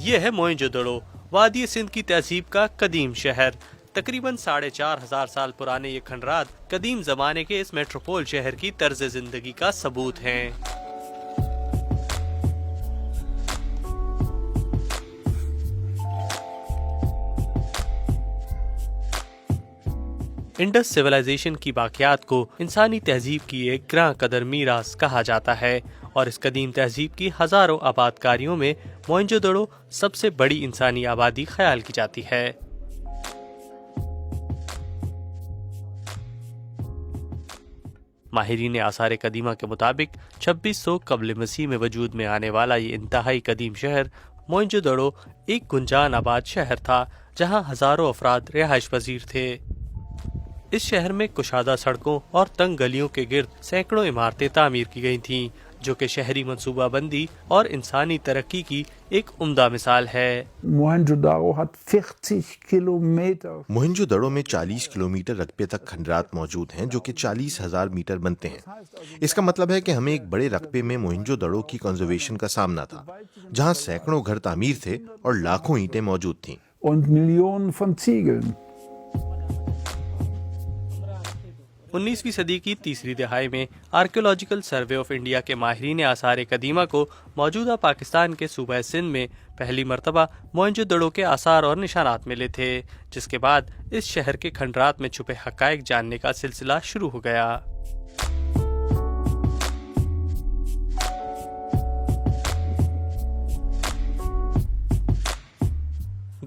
یہ ہے موئنجودڑو، وادی سندھ کی تہذیب کا قدیم شہر۔ تقریباً 4,500 سال پرانے یہ کھنڈرات قدیم زمانے کے اس میٹروپول شہر کی طرز زندگی کا ثبوت ہیں۔ انڈس سویلائزیشن کی باقیات کو انسانی تہذیب کی ایک گراں قدر میراث کہا جاتا ہے، اور اس قدیم تہذیب کی ہزاروں آبادکاریوں میں موئنجودڑو سب سے بڑی انسانی آبادی خیال کی جاتی ہے۔ ماہرین آثار قدیمہ کے مطابق 2600 قبل مسیح میں وجود میں آنے والا یہ انتہائی قدیم شہر موئنجودڑو ایک گنجان آباد شہر تھا، جہاں ہزاروں افراد رہائش پذیر تھے۔ اس شہر میں کشادہ سڑکوں اور تنگ گلیوں کے گرد سینکڑوں عمارتیں تعمیر کی گئی تھیں، جو کہ شہری منصوبہ بندی اور انسانی ترقی کی ایک عمدہ مثال ہے۔ موہنجودڑو میں 40 کلومیٹر رقبے تک کھنڈرات موجود ہیں، جو کہ 40,000 میٹر بنتے ہیں۔ اس کا مطلب ہے کہ ہمیں ایک بڑے رقبے میں موہنجودڑو کی کنزرویشن کا سامنا تھا، جہاں سینکڑوں گھر تعمیر تھے اور لاکھوں اینٹیں موجود تھیں۔ 19ویں صدی کی تیسری دہائی میں آرکیولوجیکل سروے آف انڈیا کے ماہرین آثار قدیمہ کو موجودہ پاکستان کے صوبہ سندھ میں پہلی مرتبہ موئنجودڑو کے آثار اور نشانات ملے تھے، جس کے بعد اس شہر کے کھنڈرات میں چھپے حقائق جاننے کا سلسلہ شروع ہو گیا۔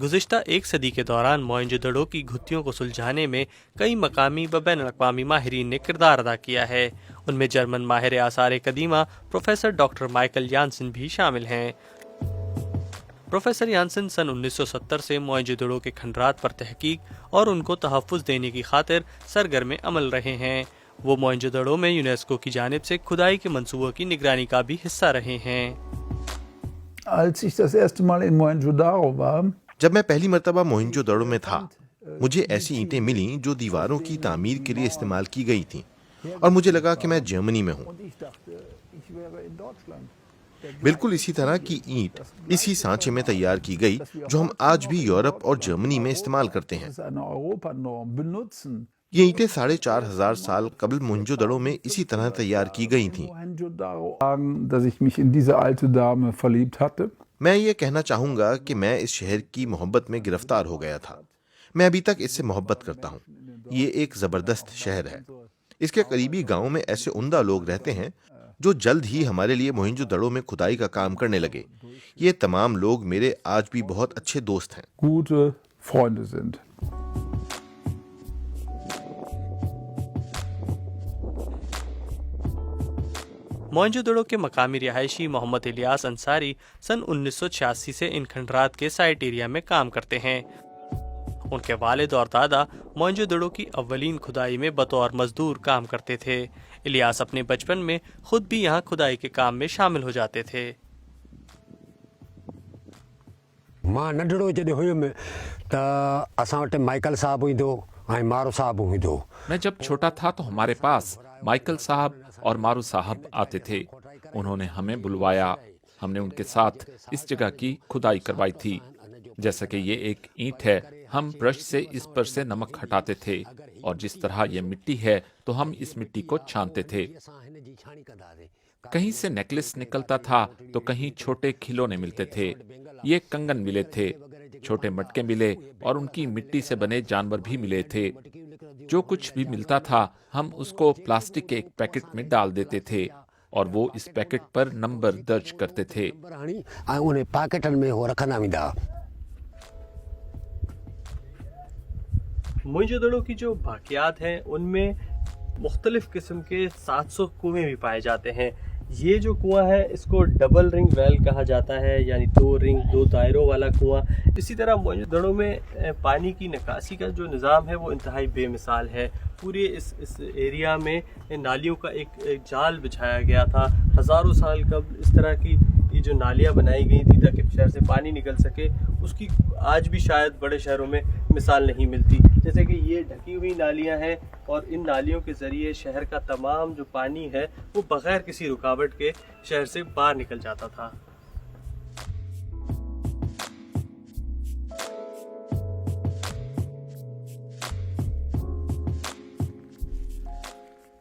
گزشتہ ایک صدی کے دوران موئنجودڑو کی گھتیوں کو سلجھانے میں کئی مقامی و بین الاقوامی ماہرین نے کردار ادا کیا ہے۔ ان میں جرمن ماہر آثار قدیمہ پروفیسر ڈاکٹر مائیکل یانسن بھی شامل ہیں۔ پروفیسر یانسن سن 1970 سے موئنجودڑو کے کھنڈرات پر تحقیق اور ان کو تحفظ دینے کی خاطر سرگرم عمل رہے ہیں۔ وہ موئنجودڑو میں یونیسکو کی جانب سے کھدائی کے منصوبوں کی نگرانی کا بھی حصہ رہے ہیں۔ جب میں پہلی مرتبہ موہنجودڑو میں تھا، مجھے ایسی اینٹیں ملیں جو دیواروں کی تعمیر کے لیے استعمال کی گئی تھیں، اور مجھے لگا کہ میں جرمنی میں ہوں۔ بالکل اسی طرح کی اینٹ اسی سانچے میں تیار کی گئی جو ہم آج بھی یورپ اور جرمنی میں استعمال کرتے ہیں۔ یہ اینٹیں 4,500 سال قبل موہنجودڑو میں اسی طرح تیار کی گئی تھیں۔ میں یہ کہنا چاہوں گا کہ میں اس شہر کی محبت میں گرفتار ہو گیا تھا۔ میں ابھی تک اس سے محبت کرتا ہوں۔ یہ ایک زبردست شہر ہے۔ اس کے قریبی گاؤں میں ایسے عمدہ لوگ رہتے ہیں جو جلد ہی ہمارے لیے موہنجودڑو میں کھدائی کا کام کرنے لگے۔ یہ تمام لوگ میرے آج بھی بہت اچھے دوست ہیں۔ موئنجودڑو کے مقامی رہائشی محمد الیاس انصاری سن 1986 سے ان کھنڈرات کے سائٹ ایریا میں کام کرتے ہیں۔ ان کے والد اور دادا موئنجودڑو کی اولین کھدائی میں بطور مزدور کام کرتے تھے۔ الیاس اپنے بچپن میں خود بھی یہاں کھدائی کے کام میں شامل ہو جاتے تھے۔ ماں ننڈڑو جڏहिं हुयुमि त असां वटि माइकल साहब ईंदो ऐं मारो साहब ईंदो۔ میں جب چھوٹا تھا تو ہمارے پاس مائیکل صاحب اور مارو صاحب آتے تھے۔ انہوں نے ہمیں بلوایا، ہم نے ان کے ساتھ اس جگہ کی کھدائی کروائی تھی۔ جیسا کہ یہ ایک اینٹ ہے، ہم برش سے اس پر سے نمک ہٹاتے تھے، اور جس طرح یہ مٹی ہے تو ہم اس مٹی کو چھانتے تھے۔ کہیں سے نیکلس نکلتا تھا تو کہیں چھوٹے کھلونے ملتے تھے۔ یہ کنگن ملے تھے، چھوٹے مٹکے ملے، اور ان کی مٹی سے بنے جانور بھی ملے تھے۔ جو کچھ بھی ملتا تھا ہم اس کو پلاسٹک کے ایک پیکٹ میں ڈال دیتے تھے، اور وہ اس پیکٹ پر نمبر درج کرتے تھے۔ موئنجودڑو کی جو باقیات ہیں ان میں مختلف قسم کے 700 کنویں بھی پائے جاتے ہیں۔ یہ جو کنواں ہے اس کو ڈبل رنگ ویل کہا جاتا ہے، یعنی 2 دائروں والا کنواں۔ اسی طرح موئنجودڑو میں پانی کی نکاسی کا جو نظام ہے وہ انتہائی بے مثال ہے۔ پورے اس ایریا میں نالیوں کا ایک جال بچھایا گیا تھا۔ ہزاروں سال قبل اس طرح کی یہ جو نالیاں بنائی گئی تھی تاکہ شہر سے پانی نکل سکے، اس کی آج بھی شاید بڑے شہروں میں مثال نہیں ملتی۔ جیسے کہ یہ ڈھکی ہوئی نالیاں ہیں، اور ان نالیوں کے ذریعے شہر کا تمام جو پانی ہے وہ بغیر کسی رکاوٹ کے شہر سے باہر نکل جاتا تھا۔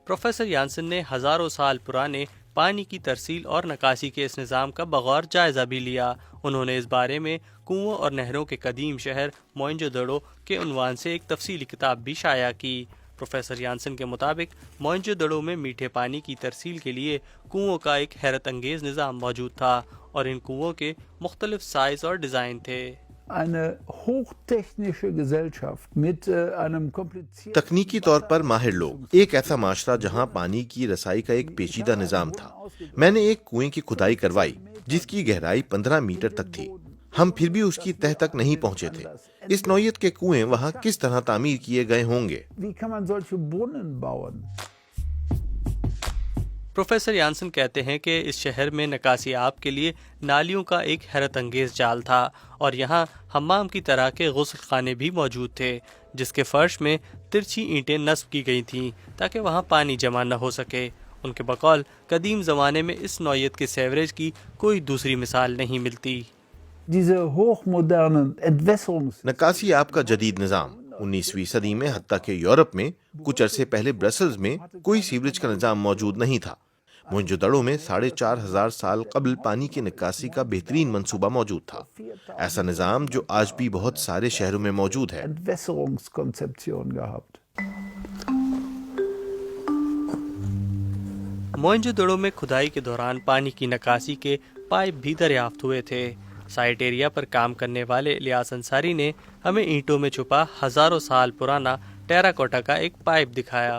प्रोफेसर यानसन ने हजारों साल पुराने पानी की तरसील और नकासी के इस निज़ाम का बगौर जायजा भी लिया। उन्होंने इस बारे में कुओं और नहरों के कदीम शहर मोइंजोदड़ो के उन्वान से एक तफसीली किताब भी शाया की। प्रोफेसर यानसन के मुताबिक मोइंजोदड़ो में मीठे पानी की तरसील के लिए कुओं का एक हैरत अंगेज निज़ाम मौजूद था और इन कुओं के मुख्तलिफ साइज और डिज़ाइन थे। तकनीकी तौर पर माहिर लोग, एक ऐसा माशरा जहां पानी की रसाई का एक पेचीदा निजाम था। मैंने एक कुएं की खुदाई करवाई जिसकी गहराई 15 मीटर तक थी। हम फिर भी उसकी तह तक नहीं पहुंचे थे। इस नौयत के कुएं वहां किस तरह तामीर किए गए होंगे? प्रोफेसर यानसन कहते हैं कि इस शहर में नकासी आब के लिए नालियों का एक हैरत अंगेज जाल था और यहाँ हम्माम की तरह के गुस्ल खाने भी मौजूद थे जिसके फर्श में तिरछी ईंटें नस्ब की गई थीं ताकि वहाँ पानी जमा न हो सके। उनके बकौल कदीम ज़माने में इस नौयत के सेवरेज की कोई दूसरी मिसाल नहीं मिलती। नकासी आब का जदीद निज़ाम 19वीं सदी में हत्ता के यूरोप में, कुछ अरसे पहले ब्रसल्स में कोई सीवरेज का निज़ाम मौजूद नहीं था। मोइंजोदड़ो में 4500 साल कबल पानी की निकासी का बेहतरीन मंसूबा मौजूद था। ऐसा निज़ाम जो आज भी बहुत सारे शहरों में मौजूद है। मोइंजोदड़ो में खुदाई के दौरान पानी की निकासी के पाइप भी दरियाफ्त हुए थे। साइट एरिया पर काम करने वाले इलियास अंसारी ने हमें ईंटों में छुपा हजारों साल पुराना टेराकोटा का एक पाइप दिखाया।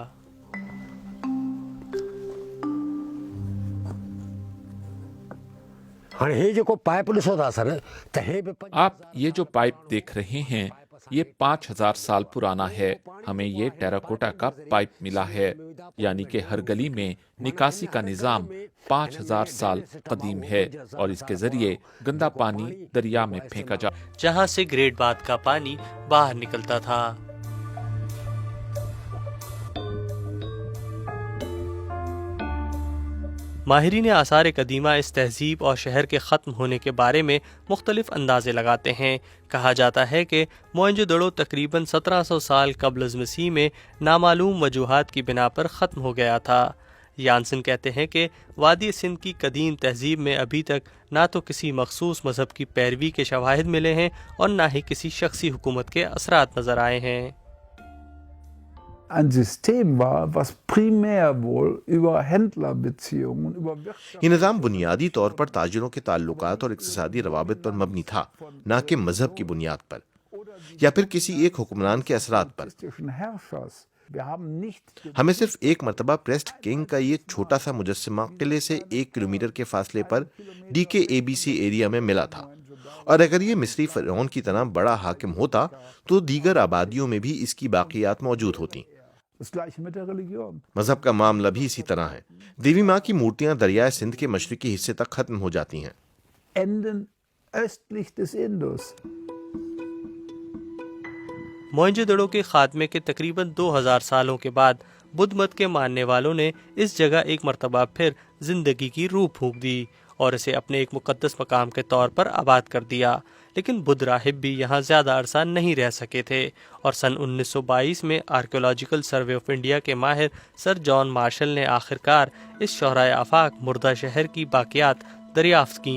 आप ये जो पाइप देख रहे हैं ये 5000 साल पुराना है। हमें ये टेराकोटा का पाइप मिला है, यानी कि हर गली में निकासी का निजाम 5000 साल कदीम है और इसके जरिए गंदा पानी दरिया में फेंका जा, जहां से ग्रेट बाथ का पानी बाहर निकलता था। माहिरीन आसार कदीमा इस तहजीब और शहर के ख़त्म होने के बारे में मुख्तलिफ अंदाजे लगाते हैं। कहा जाता है कि मोइंजोदड़ो तकरीबन 1700 साल कबल अज़ मसीह में नामालूम वजूहात की बिना पर ख़त्म हो गया था। यानसन कहते हैं कि वादी सिंध की कदीम तहजीब में अभी तक ना तो किसी मखसूस मज़हब की पैरवी के शवाहिद मिले हैं और ना ही किसी शख्सी हुकूमत के असरात नज़र आए हैं। ein System war, was primär wohl über Händlerbeziehungen, über ये निज़ाम बुनियादी तौर पर ताजिरों के ताल्लुकात और इक़्तिसादी रवाबित पर मबनी था, ना कि मजहब की बुनियाद पर या फिर किसी एक हुक्मरान के असरात पर। हमें सिर्फ एक मरतबा प्रेस्ट किंग का ये छोटा सा मुजस्समा किले से 1 किलोमीटर के फासले पर DKABC एरिया में मिला था, और अगर ये मिस्री फ़िरौन की तरह बड़ा हाकिम होता तो दीगर आबादियों में भी इसकी बाक़ियात मौजूद होती। मजहब का मामला भी इसी तरह है। देवी माँ की मूर्तियां दरियाए सिंध के मशरिकी हिस्से तक खत्म हो जाती हैं। मोइंजोदड़ो के खात्मे के तकरीबन 2000 सालों के बाद बुद्ध मत के मानने वालों ने इस जगह एक मरतबा फिर जिंदगी की रूह फूंक दी और इसे अपने एक मुकद्दस मकाम के तौर पर आबाद कर दिया। लेकिन बुद्ध राहिब भी यहाँ ज़्यादा अरसा नहीं रह सके थे और सन 1922 में आर्कियोलॉजिकल सर्वे ऑफ इंडिया के माहिर सर जॉन मार्शल ने आखिरकार इस शोहराए आफाक मुर्दा शहर की बाक़ियात दरियाफ्त की।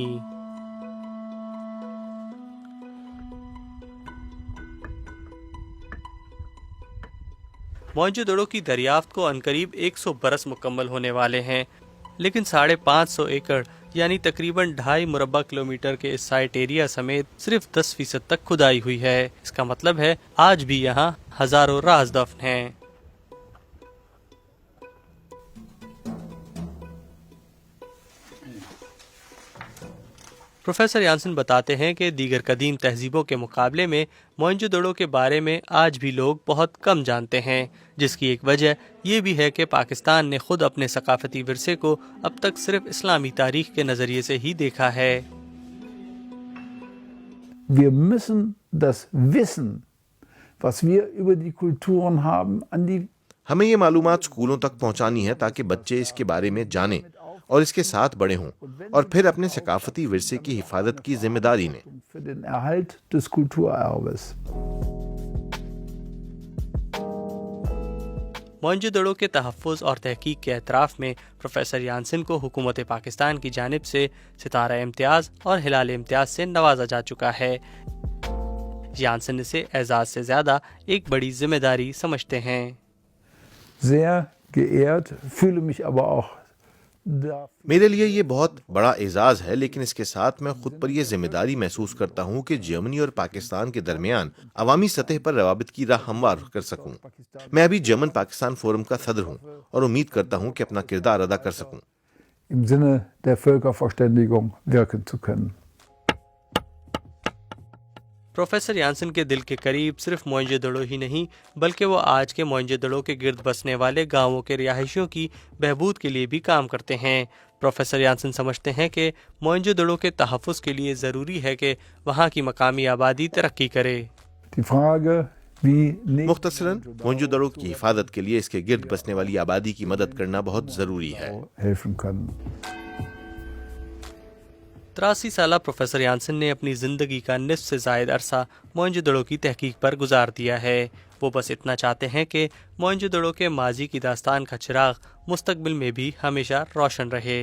मोइंजोदड़ो की दरियाफ्त को अनकरीब 100 बरस मुकम्मल होने वाले हैं, लेकिन 550 एकड़ यानी तकरीबन 2.5 मुरब्बा किलोमीटर के इस साइट एरिया समेत सिर्फ 10% तक खुदाई हुई है। इसका मतलब है आज भी यहाँ हजारों राज दफन हैं। प्रोफेसर यानसन बताते हैं कि दीगर कदीम तहजीबों के मुकाबले में मोइंजोदड़ो के बारे में आज भी लोग बहुत कम जानते हैं, जिसकी एक वजह यह भी है कि पाकिस्तान ने खुद अपने सकाफती विरसे को अब तक सिर्फ इस्लामी तारीख के नज़रिए से ही देखा है। Wir müssen das Wissen, was wir über die Kulturen haben, an die हमें ये मालूमात स्कूलों तक पहुंचानी है ताकि बच्चे इसके बारे में जानें और इसके साथ बड़े हों और फिर अपने सकाफती विरसे की हिफाजत की जिम्मेदारी लें। für den Erhalt des Kulturerbes. मोइंजोदड़ो के तहफ़्फ़ुज़ और तहक़ीक़ के एतराफ़ में प्रोफेसर यानसन को हुकूमत पाकिस्तान की जानिब से सितारा इम्तियाज़ और हिलाल इम्तियाज़ से नवाजा जा चुका है। यानसन इसे एजाज़ से ज़्यादा एक बड़ी ज़िम्मेदारी समझते हैं। Sehr geehrt, fühle mich aber auch मेरे लिए ये बहुत बड़ा एजाज है, लेकिन इसके साथ मैं खुद पर यह जिम्मेदारी महसूस करता हूँ कि जर्मनी और पाकिस्तान के दरमियान अवामी सतह पर रवाबित की राह हमवार कर सकूँ। मैं अभी जर्मन पाकिस्तान फोरम का सदर हूँ और उम्मीद करता हूँ कि अपना किरदार अदा कर सकूँ। im Sinne der Völkerverständigung wirken zu können. Professor Janssen के दिल के करीब सिर्फ मोइंजोदड़ो ही नहीं, बल्कि वो आज के मोइंजोदड़ो के गिर्द बसने वाले गांवों के रिहायशियों की बहबूद के लिए भी काम करते हैं। प्रोफेसर यानसन समझते हैं कि मोइंजोदड़ो के तहफ़्फ़ुज़ के लिए ज़रूरी है कि वहाँ की मकामी आबादी तरक्की करे। Die Frage, wie मुख्तसरन, मोइंजोदड़ो की हिफाजत के लिए इसके गिर्द बसने वाली आबादी की मदद करना बहुत ज़रूरी है। helfen kann. 83 साला प्रोफेसर यानसन ने अपनी ज़िंदगी का निस्फ़ से ज़ायद अरसा मोइंजोदड़ो की तहक़ीक़ पर गुजार दिया है। वो बस इतना चाहते हैं कि मोइंजोदड़ो के माजी की दास्तान का चिराग मुस्तक़बिल में भी हमेशा रोशन रहे।